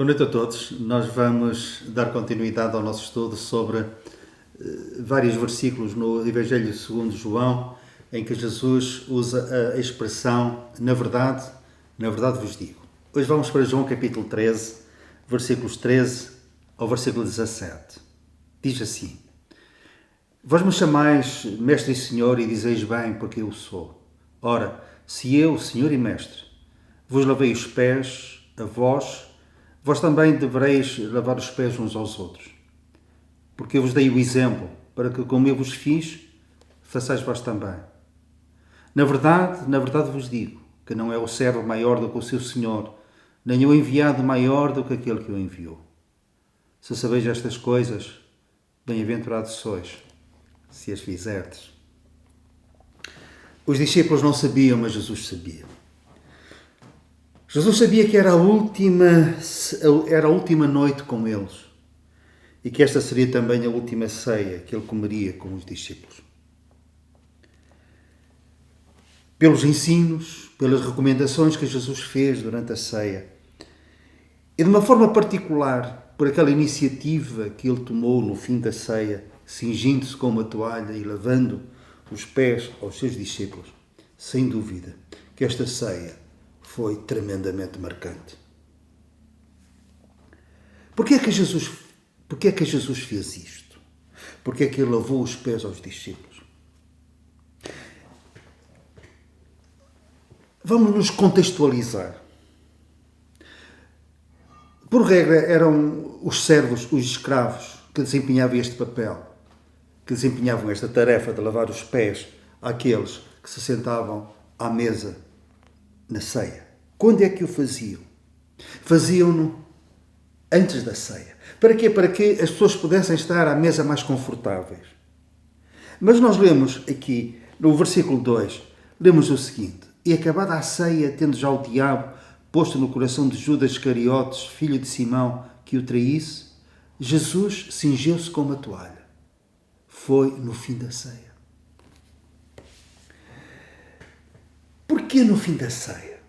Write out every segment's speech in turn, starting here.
Boa noite a todos. Nós vamos dar continuidade ao nosso estudo sobre vários versículos no Evangelho segundo João, em que Jesus usa a expressão na verdade vos digo. Hoje vamos para João capítulo 13, versículos 13 ao versículo 17. Diz assim: Vós me chamais Mestre e Senhor e dizeis bem, porque eu o sou. Ora, se eu, Senhor e Mestre, vos lavei os pés a vós também devereis lavar os pés uns aos outros. Porque eu vos dei o exemplo, para que, como eu vos fiz, façais vós também. Na verdade vos digo, que não é o servo maior do que o seu Senhor, nem o enviado maior do que aquele que o enviou. Se sabeis estas coisas, bem-aventurados sois, se as fizerdes. Os discípulos não sabiam, mas Jesus sabia. Jesus sabia que era a última noite com eles e que esta seria também a última ceia que ele comeria com os discípulos. Pelos ensinos, pelas recomendações que Jesus fez durante a ceia e de uma forma particular por aquela iniciativa que ele tomou no fim da ceia, cingindo-se com uma toalha e lavando os pés aos seus discípulos, sem dúvida que esta ceia foi tremendamente marcante. Porquê é que Jesus fez isto? Porquê é que ele lavou os pés aos discípulos? Vamos nos contextualizar. Por regra, eram os servos, os escravos, que desempenhavam este papel, que desempenhavam esta tarefa de lavar os pés àqueles que se sentavam à mesa na ceia. Quando é que o faziam? Faziam-no antes da ceia. Para quê? Para que as pessoas pudessem estar à mesa mais confortáveis. Mas nós lemos aqui, no versículo 2, lemos o seguinte: E acabada a ceia, tendo já o diabo posto no coração de Judas Iscariotes, filho de Simão, que o traísse, Jesus cingiu-se com uma toalha. Foi no fim da ceia. Porquê no fim da ceia?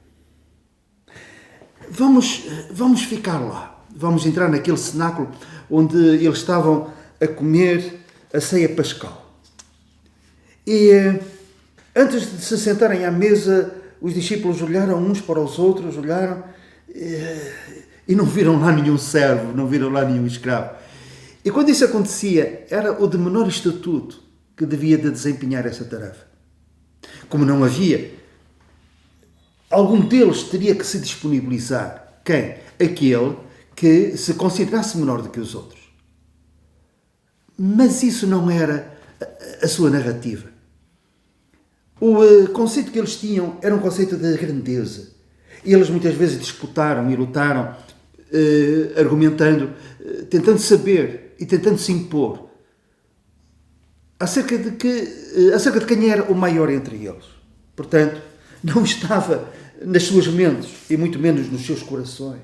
Vamos ficar lá. Vamos entrar naquele cenáculo onde eles estavam a comer a ceia pascal. E antes de se sentarem à mesa, os discípulos olharam uns para os outros, e não viram lá nenhum servo, não viram lá nenhum escravo. E quando isso acontecia, era o de menor estatuto que devia de desempenhar essa tarefa. Como não havia, algum deles teria que se disponibilizar. Quem? Aquele que se considerasse menor do que os outros. Mas isso não era a sua narrativa. O conceito que eles tinham era um conceito de grandeza. E eles muitas vezes disputaram e lutaram, argumentando, tentando saber e tentando se impor acerca de quem era o maior entre eles. Portanto, não estava nas suas mentes e muito menos nos seus corações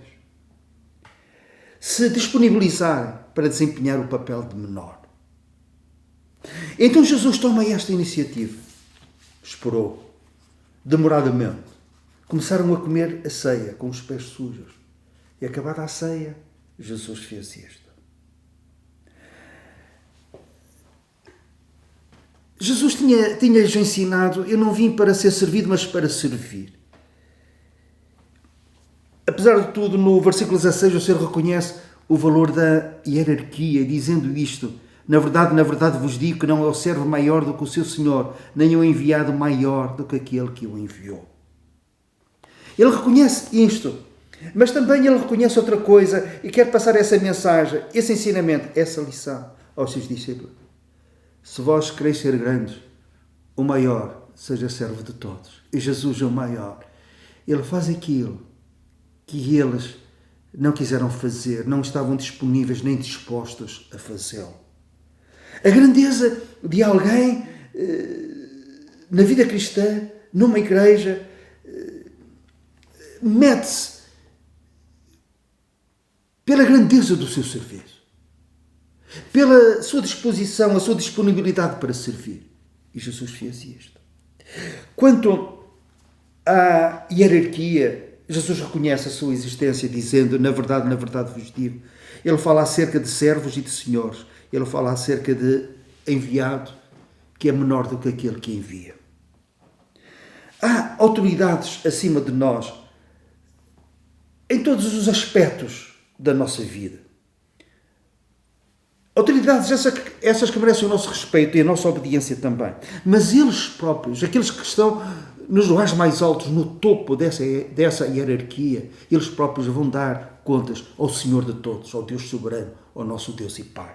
se disponibilizarem para desempenhar o papel de menor. Então Jesus toma esta iniciativa. Esperou, demoradamente. Começaram a comer a ceia com os pés sujos. E acabada a ceia, Jesus fez isto. Jesus tinha-lhes ensinado: eu não vim para ser servido, mas para servir. Apesar de tudo, no versículo 16, o Senhor reconhece o valor da hierarquia, dizendo isto: na verdade vos digo que não é o servo maior do que o seu Senhor, nem o enviado maior do que aquele que o enviou. Ele reconhece isto, mas também ele reconhece outra coisa e quer passar essa mensagem, esse ensinamento, essa lição aos seus discípulos. Se vós quereis ser grandes, o maior seja servo de todos. E Jesus é o maior. Ele faz aquilo que eles não quiseram fazer, não estavam disponíveis nem dispostos a fazê-lo. A grandeza de alguém na vida cristã, numa igreja, mede-se pela grandeza do seu serviço, pela sua disposição, a sua disponibilidade para servir. E Jesus fez isto. Quanto à hierarquia Jesus reconhece a sua existência dizendo, na verdade vos digo. Ele fala acerca de servos e de senhores. Ele fala acerca de enviado, que é menor do que aquele que envia. Há autoridades acima de nós em todos os aspectos da nossa vida. Autoridades essas que merecem o nosso respeito e a nossa obediência também. Mas eles próprios, aqueles que estão nos lugares mais altos, no topo dessa hierarquia, eles próprios vão dar contas ao Senhor de todos, ao Deus soberano, ao nosso Deus e Pai.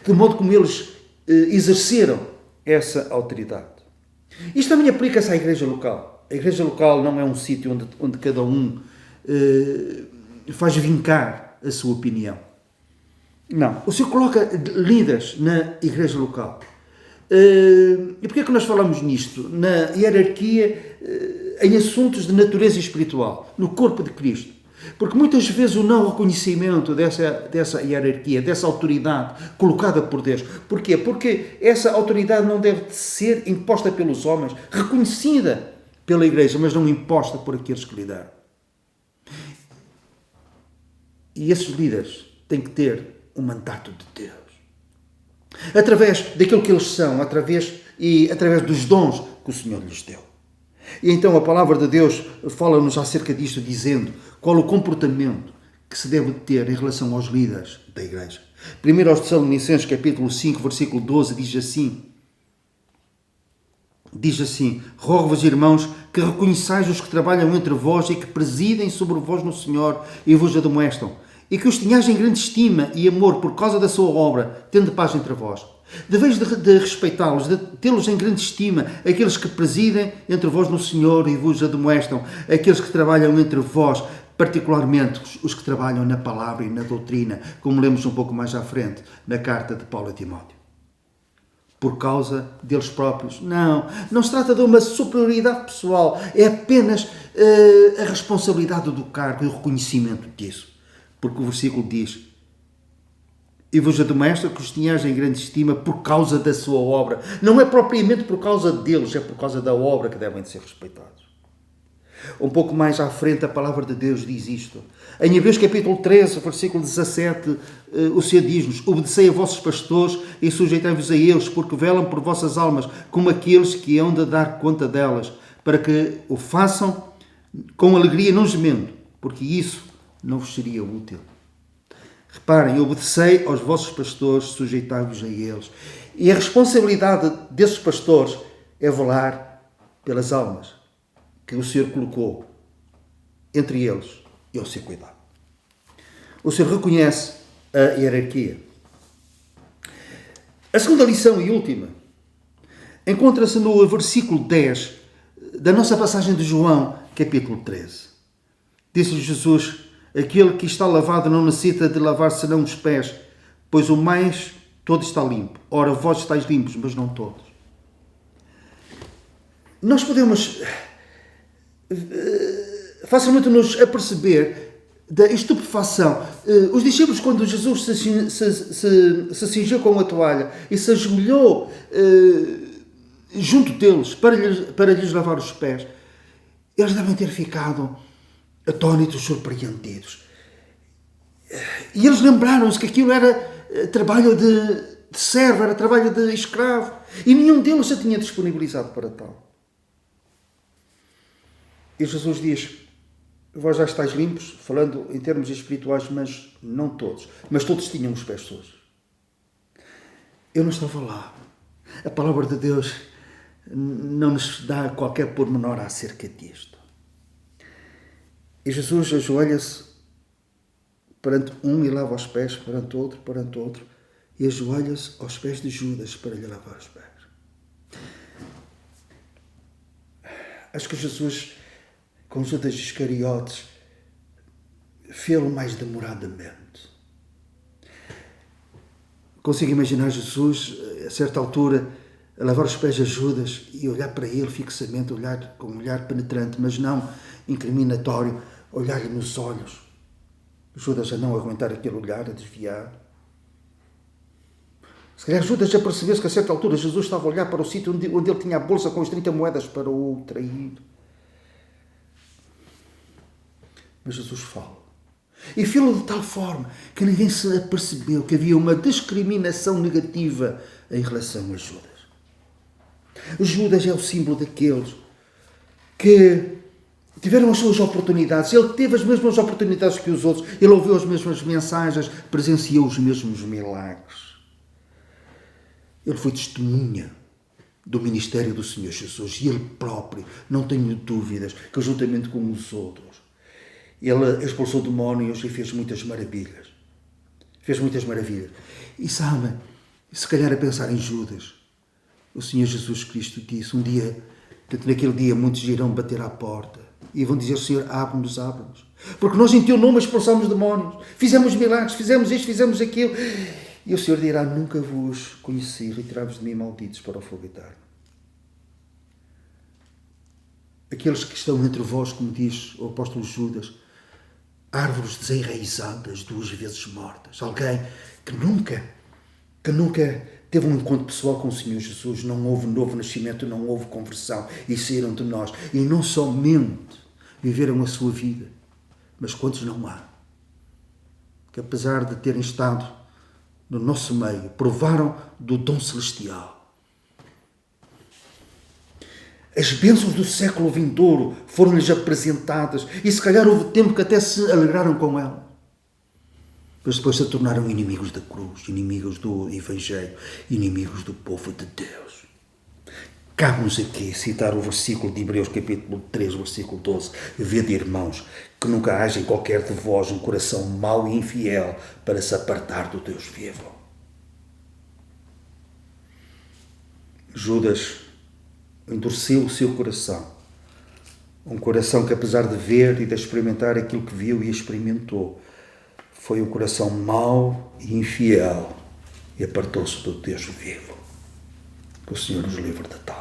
De modo como eles exerceram essa autoridade. Isto também aplica-se à igreja local. A igreja local não é um sítio onde cada um faz vincar a sua opinião. Não. O Senhor coloca líderes na igreja local. E porquê é que nós falamos nisto? Na hierarquia, em assuntos de natureza espiritual, no corpo de Cristo. Porque muitas vezes o não reconhecimento dessa hierarquia, dessa autoridade colocada por Deus. Porquê? Porque essa autoridade não deve ser imposta pelos homens, reconhecida pela igreja, mas não imposta por aqueles que lideram. E esses líderes têm que ter um mandato de Deus. Através daquilo que eles são, através dos dons que o Senhor lhes deu. E então a palavra de Deus fala-nos acerca disto, dizendo qual o comportamento que se deve ter em relação aos líderes da igreja. Primeiro aos Tessalonicenses, capítulo 5, versículo 12, diz assim: rogo-vos, irmãos, que reconheçais os que trabalham entre vós e que presidem sobre vós no Senhor e vos admoestam, e que os tenhais em grande estima e amor por causa da sua obra, tendo paz entre vós. Deveis de respeitá-los, de tê-los em grande estima, aqueles que presidem entre vós no Senhor e vos admoestam, aqueles que trabalham entre vós, particularmente os que trabalham na palavra e na doutrina, como lemos um pouco mais à frente na carta de Paulo a Timóteo. Por causa deles próprios. Não se trata de uma superioridade pessoal, é apenas a responsabilidade do cargo e o reconhecimento disso. Porque o versículo diz: e vos admoesto que os tenhais em grande estima por causa da sua obra. Não é propriamente por causa deles, é por causa da obra que devem de ser respeitados. Um pouco mais à frente a palavra de Deus diz isto. Em Hebreus capítulo 13, versículo 17, o Senhor diz-nos: obedecei a vossos pastores e sujeitai-vos a eles, porque velam por vossas almas, como aqueles que hão de dar conta delas, para que o façam com alegria, não gemendo, porque isso não vos seria útil. Reparem, obedecei aos vossos pastores, sujeitai-vos a eles. E a responsabilidade desses pastores é velar pelas almas que o Senhor colocou entre eles e ao seu cuidado. O Senhor reconhece a hierarquia. A segunda lição e última encontra-se no versículo 10 da nossa passagem de João, capítulo 13. Disse-lhe Jesus: aquele que está lavado não necessita de lavar senão os pés, pois o mais todo está limpo. Ora, vós estáis limpos, mas não todos. Nós podemos facilmente nos aperceber da estupefação. Os discípulos, quando Jesus se cingiu com a toalha e se ajoelhou junto deles para lhes lavar os pés, eles devem ter ficado atónitos, surpreendidos. E eles lembraram-se que aquilo era trabalho de servo, era trabalho de escravo, e nenhum deles se tinha disponibilizado para tal. E Jesus diz: vós já estáis limpos, falando em termos espirituais, mas não todos. Mas todos tinham os pés sujos. Eu não estava lá. A palavra de Deus não nos dá qualquer pormenor acerca disto. E Jesus ajoelha-se perante um e lava os pés, perante outro, e ajoelha-se aos pés de Judas para lhe lavar os pés. Acho que Jesus, com Judas Iscariotes, fê-lo mais demoradamente. Consigo imaginar Jesus, a certa altura, a lavar os pés a Judas e olhar para ele fixamente, olhar com um olhar penetrante, mas não incriminatório, olhar-lhe nos olhos. Judas a não aguentar aquele olhar, a desviar. Se calhar Judas já percebeu-se que a certa altura Jesus estava a olhar para o sítio onde ele tinha a bolsa com as 30 moedas para o trair. Mas Jesus fala. E fala de tal forma que ninguém se apercebeu que havia uma discriminação negativa em relação a Judas. Judas é o símbolo daqueles que tiveram as suas oportunidades. Ele teve as mesmas oportunidades que os outros. Ele ouviu as mesmas mensagens, presenciou os mesmos milagres. Ele foi testemunha do ministério do Senhor Jesus. E ele próprio, não tenho dúvidas, que juntamente com os outros, ele expulsou demónios e fez muitas maravilhas. Fez muitas maravilhas. E sabe, se calhar a pensar em Judas, o Senhor Jesus Cristo disse um dia, naquele dia muitos irão bater à porta e vão dizer: Senhor, abre-nos, abre-nos. Porque nós em teu nome expulsamos demónios, fizemos milagres, fizemos isto, fizemos aquilo. E o Senhor dirá: nunca vos conheci, retirai-vos de mim, malditos, para o fogo eterno. Aqueles que estão entre vós, como diz o apóstolo Judas, árvores desenraizadas, 2 vezes mortas. Alguém que nunca teve um encontro pessoal com o Senhor Jesus, não houve novo nascimento, não houve conversão e saíram de nós. E não somente viveram a sua vida, mas quantos não há? Que apesar de terem estado no nosso meio, provaram do dom celestial. As bênçãos do século vindouro foram-lhes apresentadas e se calhar houve tempo que até se alegraram com ela. Mas depois se tornaram inimigos da cruz, inimigos do Evangelho, inimigos do povo de Deus. Cabe-nos aqui citar o versículo de Hebreus capítulo 3, versículo 12. Vede, irmãos, que nunca haja em qualquer de vós um coração mau e infiel para se apartar do Deus vivo. Judas endureceu o seu coração. Um coração que, apesar de ver e de experimentar aquilo que viu e experimentou, foi um coração mau e infiel e apartou-se do Deus vivo. Que o Senhor nos livre de tal.